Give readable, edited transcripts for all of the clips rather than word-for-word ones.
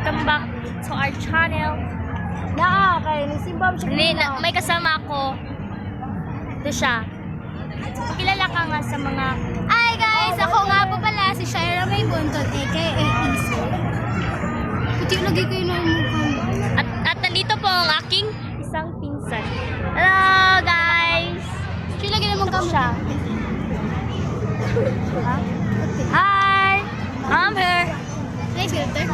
welcome back to our channel. Kay nisimbam siya. May kasama ako. Ito siya. Kilala ka nga sa mga... Hi guys! Ako nga po pala si Shaira May Buntot, aka Easy. Puti lagi kayo na mukha. At nandito po ang aking isang pinsan. Hello guys! Puti lagi naman kami. Siya. Hi! I'm here. Hey, filter.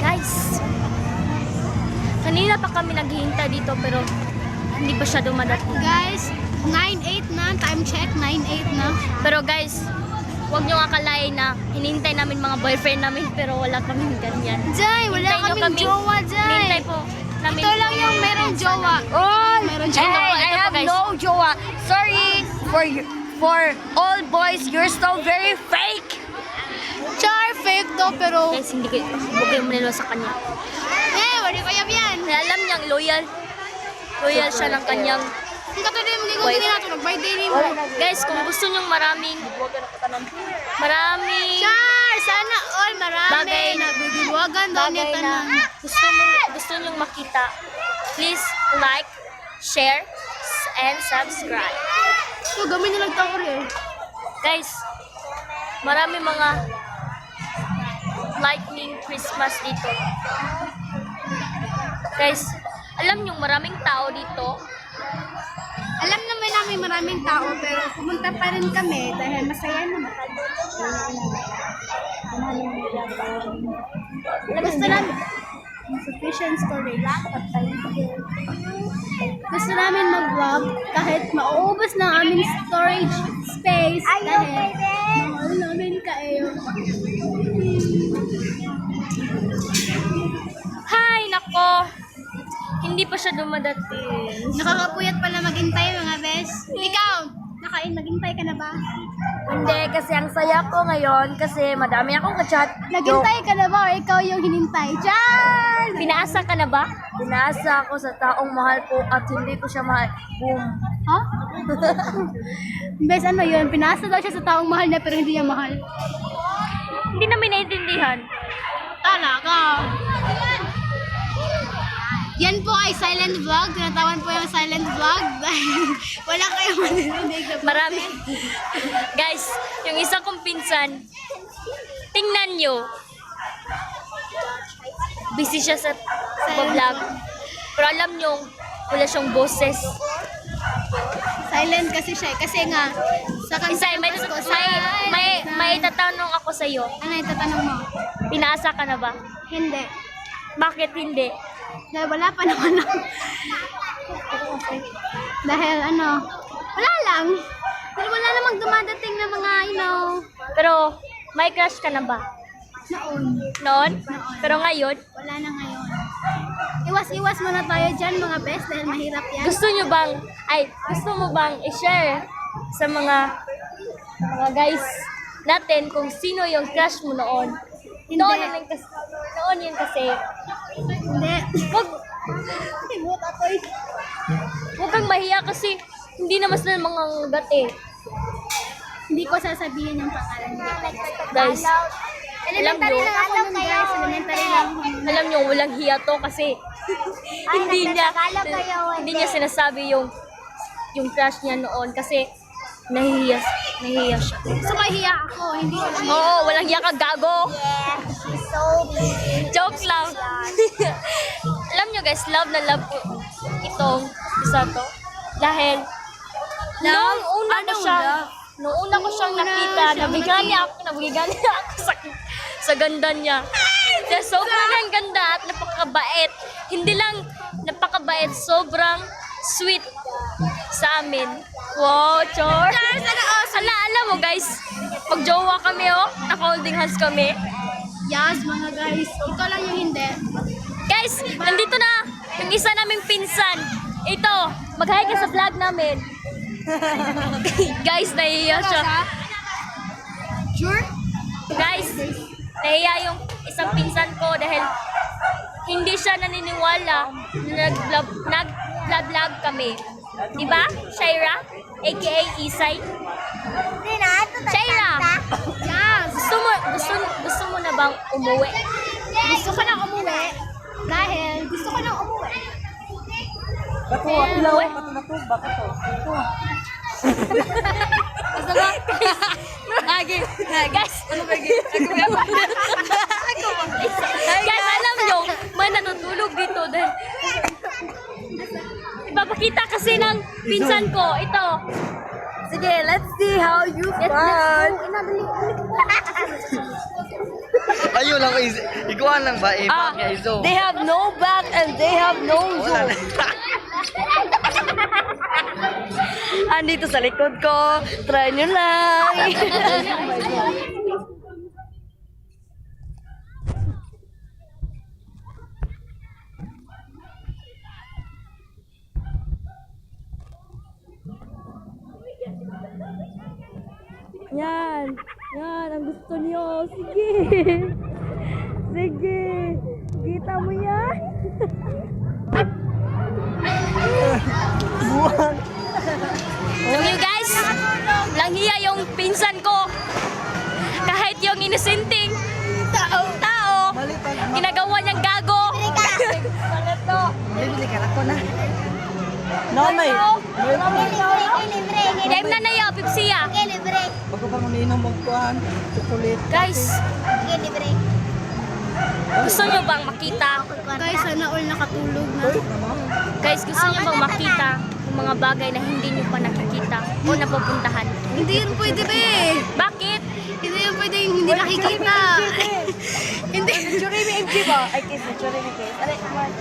Guys! Kanina pa kami naghihintay dito pero hindi pa siya dumadating. Guys, 9:08 na. Time check, 9:08 na. Pero guys, huwag niyong akalain na hinintay namin mga boyfriend namin pero wala kaming ganyan. Jay, wala Hintayin niyo kaming jowa, Jay. Hinintay po namin. Ito lang yung merong jowa. Oh! Meron jowa. Ito po, I ito po, have guys. no jowa. Sorry for all boys. You're so very fake. Char, fake to, pero... Guys, hindi kayo, huwag kayong manilo sa kanya. wala kaya yan. Kaya alam niyang loyal. Loyal siya ng kanyang... Ang katuloy mo gagawin din natin, mag-buy daily mo. Guys, kung gusto niyong maraming... Char, sana all marami. Bagay na- Nabibiwagan daw niya bagay tanang. na gusto niyong makita, please like, share, and subscribe. So, gamay na lang tao rin. Guys, marami mga lightning Christmas dito. Guys, alam niyo maraming tao dito. Alam naman namin maraming tao, pero pumunta pa rin kami dahil masaya naman. Gusto namin sufficient storage. Gusto namin mag-vlog kahit mauubos na aming storage space dahil mahal namin kayo. Hi, nako. Hindi pa siya dumadating. Nakakapuyat pala maghintay mga bes. Ikaw, maghintay ka na ba? Hindi, kasi ang saya ko ngayon kasi madami akong kachat. Naghintay ka na ba o ikaw yung hinintay? Diyan! Pinaasa ka na ba? Pinaasa ako sa taong mahal ko at hindi ko siya mahal. Boom. Ha? Bes, ano yun? Pinasa daw siya sa taong mahal niya pero hindi niya mahal. Hindi namin naiintindihan. Talaga. Yan po ay silent vlog. Tinatawan po yung silent vlog dahil wala kayong manirinig na Marami. Guys, yung isa kong pinsan, tingnan nyo. Busy siya sa vlog. Pero alam nyo, wala siyang boses. silent kasi siya. Kasi nga, sa Isa, kanta may, ko, may tatanong ako sa iyo. Ano yung tatanong mo? Pinaasa ka na ba? Hindi. Bakit hindi? Dahil wala pa naman ako. Dahil ano, wala lang. Dahil wala namang dumadating na mga, Pero, may crush ka na ba? noon. Noon? Pero ngayon, Wala na ngayon. Iwas-iwas muna tayo dyan mga best dahil mahirap yan. gusto mo bang i-share sa mga guys natin kung sino yung crush mo noon? Hindi. Noon yun kasi. Hindi. Huwag kang mahiya kasi hindi naman sila mga gate. Hindi ko sasabihin yung pangalan niya. Guys, Elementary lang ako nun guys. Elementary lang. alam nyo, walang hiya to kasi hindi niya sinasabi yung crush niya noon kasi nahihiya siya. So mahiya ako. Hindi ko siya. Oo, walang hiya ka, gago. Joke lang. Alam nyo guys, love na love ko itong isa to. Dahil, nung una ko siyang nakita, nabigyan niya ako sa ganda niya. Dahil sobrang ang ganda at napakabait. Hindi lang napakabait, sobrang sweet sa amin. Wow, chor. Alam mo guys, pag jowa kami naka-holding hands kami. Yes, mga guys. Ikaw lang yung hindi. Guys, nandito na yung isa naming pinsan. Ito, mag-hi ka sa vlog namin. Guys, nahihiya siya. Sure? Guys, nahihiya yung isang pinsan ko dahil hindi siya naniniwala na nag-vlog kami. Diba, Shaira? A.K.A. Isay? Shaira! Yes! Gusto mo na bang umuwi? Gusto ko nang umuwi. Dahil gusto ko nang umuwi. Bato, ilaw, bato na to, baka to. Gusto ba? Guys, ano ba Guys, alam nyo, may natutulog dito dahil ipapakita kasi ng pinsan ko. Ito. Sige, let's see how you fun. Ayun lang, ikuan lang ba? Ah, Bakit iso? they have no back and they have no Wala zone. na. Andito sa likod ko. Try nyo lang. Yan. Yan ang gusto niyo. Sige. Sige. Kita mo yan? Alam niyo guys, langhiya yung pinsan ko. Kahit yung inosenteng tao, ginagawa niyang gago. Bibili ka ako na. Nanay. Dahil na na yaw, pipsiya. Bago pa mong inom magkuhan, chocolate. Guys, gusto niyo bang makita? Guys, sana all nakatulog na. Guys, gusto niyo bang makita yung mga bagay na hindi niyo pa nakikita o napupuntahan? Hindi yun pwede ba eh. Bakit? Hindi yun pwede yung hindi nakikita. Hindi.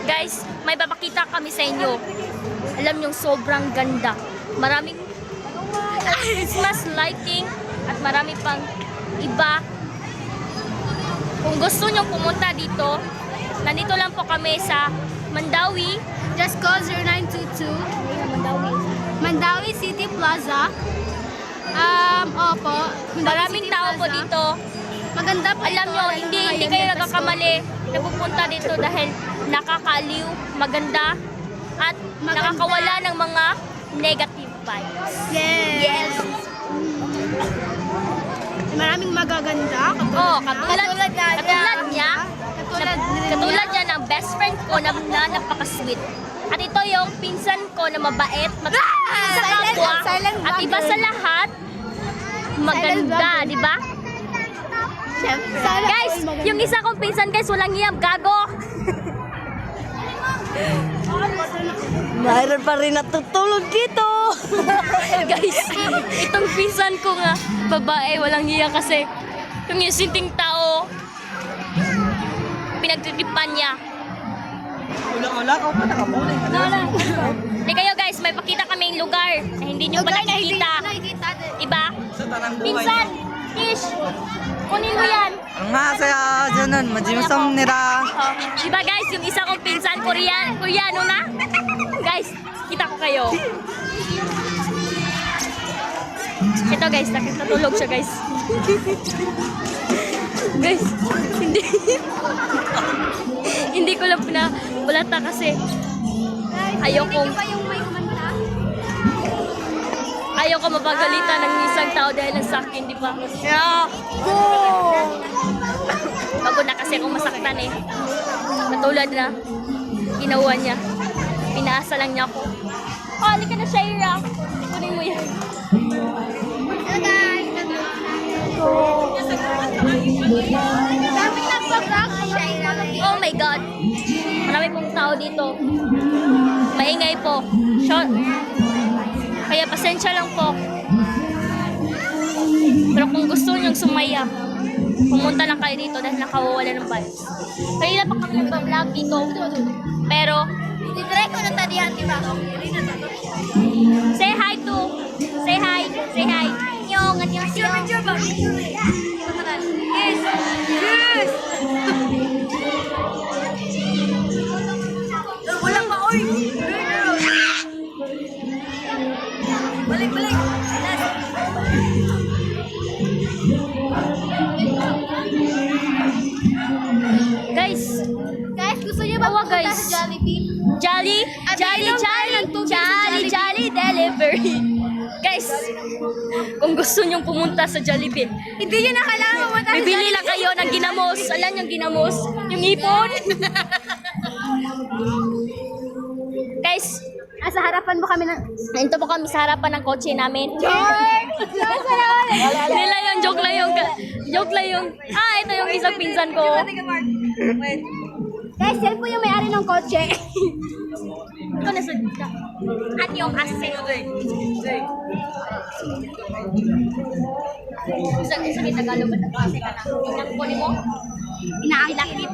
Guys, may papakita kami sa inyo. Alam niyo, sobrang ganda. Maraming Christmas lighting at marami pang iba. Kung gusto niyo pumunta dito, nandito lang po kami sa Mandawi. Just call 0922 Mandawi City Plaza. Opo. Maraming tao po dito. Maganda po Alam ito. nyo, hindi kayo nagkakamali na pupunta dito dahil nakakaliw, maganda, at nakakawala ng mga negative vibes. Yes. Maraming magaganda. Oh, katulad niya, Katulad niya ng best friend ko na napaka-sweet. At ito yung pinsan ko na mabait, matapos sa kapwa, silent at iba vlogger. sa lahat, maganda, di ba? Guys, yung isa kong pinsan guys, walang hiyab, gago. Mayroon pa rin natutulog dito. Guys, itong pinsan ko nga, babae, walang hiya kasi yung sinting tao, pinagtitipan niya. Wala ka pa nakamuli. Hindi kayo guys, may pakita kaming lugar na hindi nyo pa nakikita. Iba? Sa tanang buhay. Pinsan, Tish, kunin mo yan. Nga saya dyan, majimusam nila. Oh, diba guys, yung isa kong pinsan, Koreano na? Guys, kita ko kayo. Ito guys, natulog siya guys. Guys, hindi ko lang pinabulata kasi ayoko mapagalitan ng isang tao dahil lang sa akin, di ba? Yeah. Bago na kasi akong masaktan eh. Katulad na ginawa niya. Pinaasa lang niya ako. Oh, halika na, Shaira. Kunin mo yan. Hello guys. Dami nagpa-vlog si Shaira. Oh my God. Marami pong tao dito. Maingay po. Kaya pasensya lang po. Pero kung gusto niyong sumaya, pumunta lang kayo dito dahil nakawawala ng vibes. Kanina pa kami nagpa-vlog dito. Pero, Titry ko na tadihan, di ba? say hi. Say hi. Yung. Yes! Wala pa, oy! Balik! Guys, Gusto niyo ba Awa, pumunta guys. sa Jollibee? Jolly At mayroon tayo ng tubig sa Jollibee. Delivery. Guys, Kung gusto nyong pumunta sa Jollibee, Hindi yun na kailangan pumunta sa bibili lang kayo ng ginamos. Alam yung ginamos? Yung ipon. Guys, Sa harapan mo kami ng... ito po kami sa harapan ng kotse namin. George! Nila yung joke lang yung... Joke lang yung... ito yung isang pinsan ko. Guys, yan po yung may-ari ng kotse. Ito na sa... At yung ase. Isa ni Tagalog at ase ka na. Inang ko mo? Inaangkit.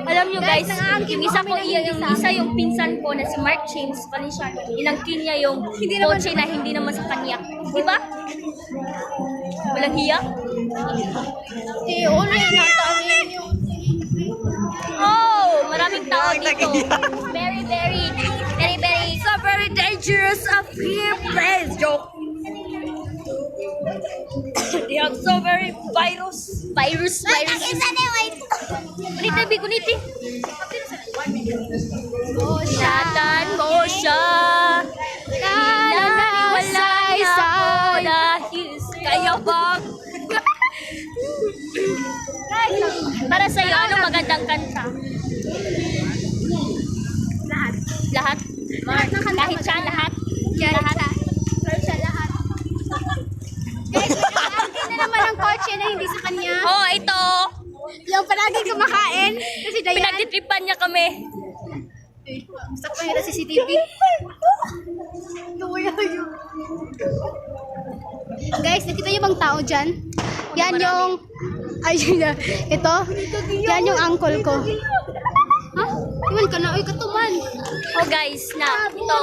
Alam nyo guys, yung isa ko, yung isa yung pinsan ko na si Mark James, Valenciano, inangkin niya yung kotse na hindi naman sa kanya. Di ba? Walang hiya? Oh, maraming tao dito. Very So very dangerous of here, please. Joke. They have so very virus. virus. Kuniti. Satan ko siya. Naniwalay sa dahil kaya bang para sa'yo, ano magandang kanta? Lahat? Kahit siya, lahat? Pero siya lahat. Guys, inaangkin na naman ang kotse na hindi sa kanya. Oh, ito. Yung palagi kumakain. Kasi Dayan. Pinagtitripan niya kami. Gusto ko yung CCTV. Guys, nakita niyo bang tao dyan? Yan yung... Ay, yun. Ito. Yan yung uncle ko. Ha? Iwan ka na. Uy, katuman. Oh guys, ito.